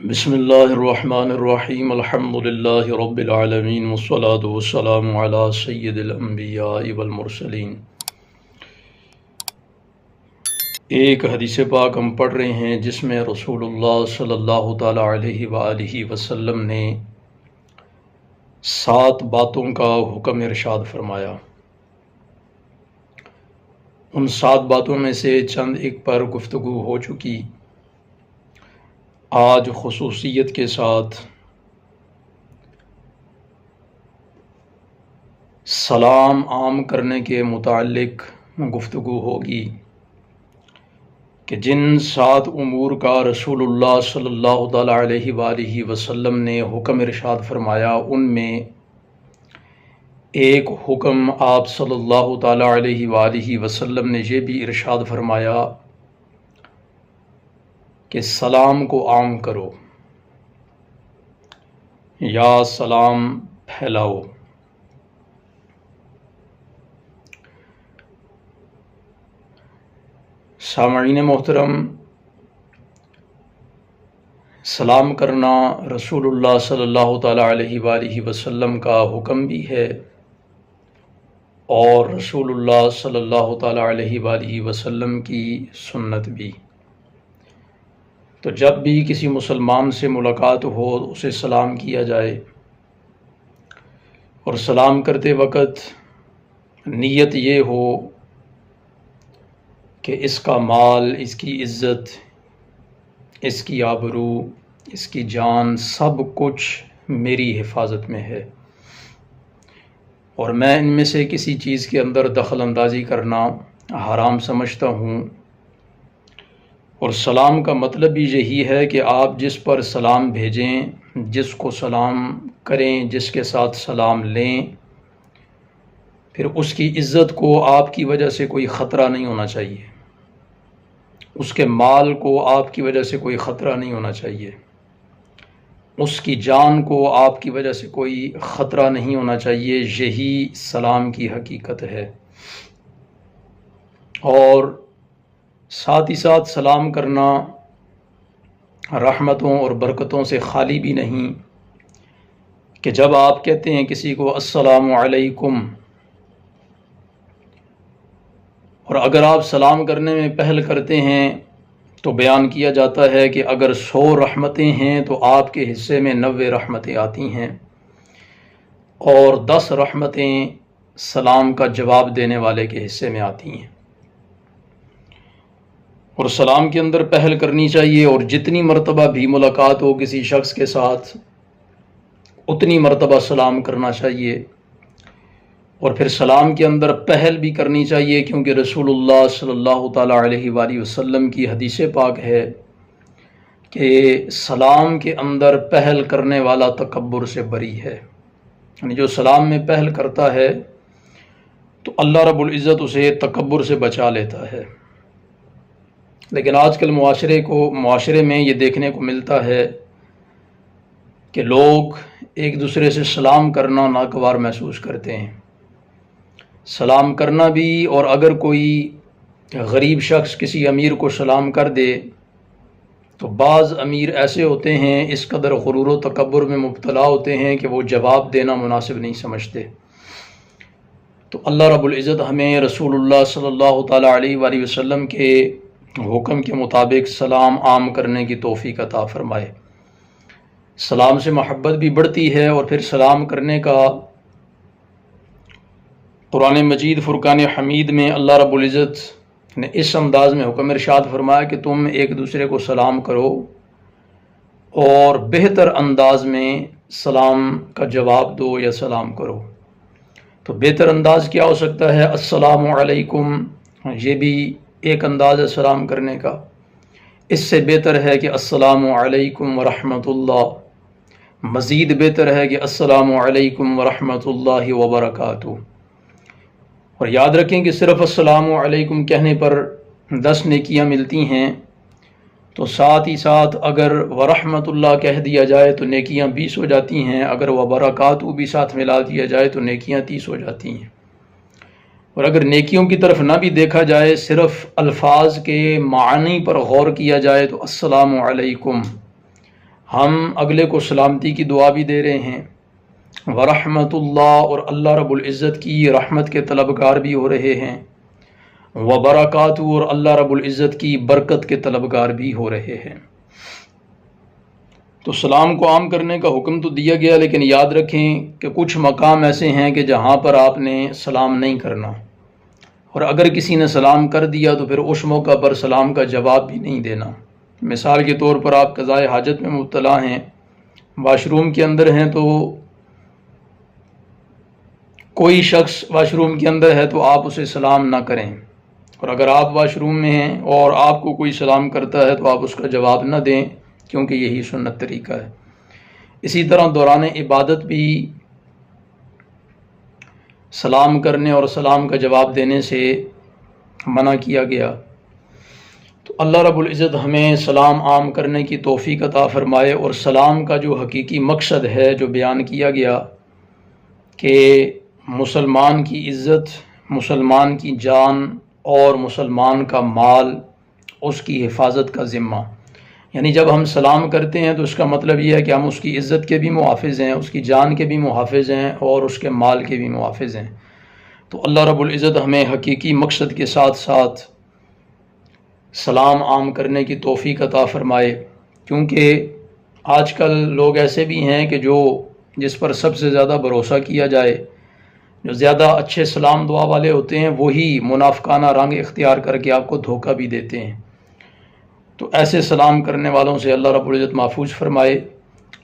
بسم اللہ الرحمن الرحیم الحمد للہ رب العالمین والصلاة والسلام علی سید الانبیاء والمرسلین۔ ایک حدیث پاک ہم پڑھ رہے ہیں جس میں رسول اللہ صلی اللہ تعالیٰ علیہ وآلہ وسلم نے 7 باتوں کا حکم ارشاد فرمایا۔ ان 7 باتوں میں سے چند ایک پر گفتگو ہو چکی، آج خصوصیت کے ساتھ سلام عام کرنے کے متعلق گفتگو ہوگی کہ جن 7 امور کا رسول اللہ صلی اللہ تعالیٰ علیہ وآلہ وسلم نے حکم ارشاد فرمایا، ان میں ایک حکم آپ صلی اللہ تعالیٰ علیہ وآلہ وسلم نے یہ بھی ارشاد فرمایا کہ سلام کو عام کرو یا سلام پھیلاؤ۔ سامعین محترم، سلام کرنا رسول اللہ صلی اللہ تعالیٰ علیہ وآلہ وسلم کا حکم بھی ہے اور رسول اللہ صلی اللہ تعالیٰ علیہ وآلہ وسلم کی سنت بھی۔ تو جب بھی کسی مسلمان سے ملاقات ہو اسے سلام کیا جائے، اور سلام کرتے وقت نیت یہ ہو کہ اس کا مال، اس کی عزت، اس کی آبرو، اس کی جان، سب کچھ میری حفاظت میں ہے، اور میں ان میں سے کسی چیز کے اندر دخل اندازی کرنا حرام سمجھتا ہوں۔ اور سلام کا مطلب بھی یہی ہے کہ آپ جس پر سلام بھیجیں، جس کو سلام کریں، جس کے ساتھ سلام لیں، پھر اس کی عزت کو آپ کی وجہ سے کوئی خطرہ نہیں ہونا چاہیے، اس کے مال کو آپ کی وجہ سے کوئی خطرہ نہیں ہونا چاہیے، اس کی جان کو آپ کی وجہ سے کوئی خطرہ نہیں ہونا چاہیے۔ یہی سلام کی حقیقت ہے۔ اور ساتھ ہی ساتھ سلام کرنا رحمتوں اور برکتوں سے خالی بھی نہیں کہ جب آپ کہتے ہیں کسی کو السلام علیکم، اور اگر آپ سلام کرنے میں پہل کرتے ہیں تو بیان کیا جاتا ہے کہ اگر 100 رحمتیں ہیں تو آپ کے حصے میں 90 رحمتیں آتی ہیں، اور 10 رحمتیں سلام کا جواب دینے والے کے حصے میں آتی ہیں۔ اور سلام کے اندر پہل کرنی چاہیے، اور جتنی مرتبہ بھی ملاقات ہو کسی شخص کے ساتھ اتنی مرتبہ سلام کرنا چاہیے، اور پھر سلام کے اندر پہل بھی کرنی چاہیے، کیونکہ رسول اللہ صلی اللہ تعالیٰ علیہ وآلہ وسلم کی حدیث پاک ہے کہ سلام کے اندر پہل کرنے والا تکبر سے بری ہے، یعنی جو سلام میں پہل کرتا ہے تو اللہ رب العزت اسے تکبر سے بچا لیتا ہے۔ لیکن آج کل معاشرے میں یہ دیکھنے کو ملتا ہے کہ لوگ ایک دوسرے سے سلام کرنا ناگوار محسوس کرتے ہیں۔ سلام کرنا بھی، اور اگر کوئی غریب شخص کسی امیر کو سلام کر دے تو بعض امیر ایسے ہوتے ہیں، اس قدر غرور و تکبر میں مبتلا ہوتے ہیں کہ وہ جواب دینا مناسب نہیں سمجھتے۔ تو اللہ رب العزت ہمیں رسول اللہ صلی اللہ تعالیٰ علیہ وآلہ وسلم کے حکم کے مطابق سلام عام کرنے کی توفیق عطا فرمائے۔ سلام سے محبت بھی بڑھتی ہے، اور پھر سلام کرنے کا قرآن مجید فرقان حمید میں اللہ رب العزت نے اس انداز میں حکم ارشاد فرمایا کہ تم ایک دوسرے کو سلام کرو، اور بہتر انداز میں سلام کا جواب دو یا سلام کرو۔ تو بہتر انداز کیا ہو سکتا ہے؟ السلام علیکم، یہ بھی ایک انداز ہے سلام کرنے کا۔ اس سے بہتر ہے کہ السلام علیکم ورحمۃ اللہ، مزید بہتر ہے کہ السلام علیکم ورحمۃ اللہ وبرکاتہ۔ اور یاد رکھیں کہ صرف السلام علیکم کہنے پر 10 نیکیاں ملتی ہیں، تو ساتھ ہی ساتھ اگر ورحمۃ اللہ کہہ دیا جائے تو نیکیاں 20 ہو جاتی ہیں، اگر وبرکاتہ بھی ساتھ ملا دیا جائے تو نیکیاں 30 ہو جاتی ہیں۔ اور اگر نیکیوں کی طرف نہ بھی دیکھا جائے، صرف الفاظ کے معنی پر غور کیا جائے تو السلام علیکم ہم اگلے کو سلامتی کی دعا بھی دے رہے ہیں، ورحمت اللہ، اور اللہ رب العزت کی رحمت کے طلبگار بھی ہو رہے ہیں، وبرکاتہ، اور اللہ رب العزت کی برکت کے طلبگار بھی ہو رہے ہیں۔ تو سلام کو عام کرنے کا حکم تو دیا گیا، لیکن یاد رکھیں کہ کچھ مقام ایسے ہیں کہ جہاں پر آپ نے سلام نہیں کرنا، اور اگر کسی نے سلام کر دیا تو پھر اس موقع پر سلام کا جواب بھی نہیں دینا۔ مثال کے طور پر آپ قضاء حاجت میں مبتلا ہیں، واش روم کے اندر ہیں، تو کوئی شخص واش روم کے اندر ہے تو آپ اسے سلام نہ کریں، اور اگر آپ واش روم میں ہیں اور آپ کو کوئی سلام کرتا ہے تو آپ اس کا جواب نہ دیں، کیونکہ یہی سنت طریقہ ہے۔ اسی طرح دوران عبادت بھی سلام کرنے اور سلام کا جواب دینے سے منع کیا گیا۔ تو اللہ رب العزت ہمیں سلام عام کرنے کی توفیق عطا فرمائے، اور سلام کا جو حقیقی مقصد ہے جو بیان کیا گیا کہ مسلمان کی عزت، مسلمان کی جان اور مسلمان کا مال، اس کی حفاظت کا ذمہ، یعنی جب ہم سلام کرتے ہیں تو اس کا مطلب یہ ہے کہ ہم اس کی عزت کے بھی محافظ ہیں، اس کی جان کے بھی محافظ ہیں، اور اس کے مال کے بھی محافظ ہیں۔ تو اللہ رب العزت ہمیں حقیقی مقصد کے ساتھ ساتھ سلام عام کرنے کی توفیق عطا فرمائے، کیونکہ آج کل لوگ ایسے بھی ہیں کہ جس پر سب سے زیادہ بھروسہ کیا جائے، جو زیادہ اچھے سلام دعا والے ہوتے ہیں، وہی منافقانہ رنگ اختیار کر کے آپ کو دھوکہ بھی دیتے ہیں۔ تو ایسے سلام کرنے والوں سے اللہ رب العزت محفوظ فرمائے،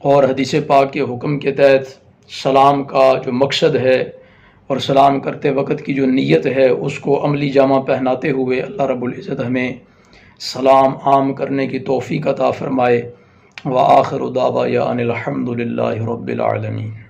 اور حدیث پاک کے حکم کے تحت سلام کا جو مقصد ہے اور سلام کرتے وقت کی جو نیت ہے، اس کو عملی جامہ پہناتے ہوئے اللہ رب العزت ہمیں سلام عام کرنے کی توفیق عطا فرمائے۔ وآخر دعوانا ان الحمد للہ رب العالمین۔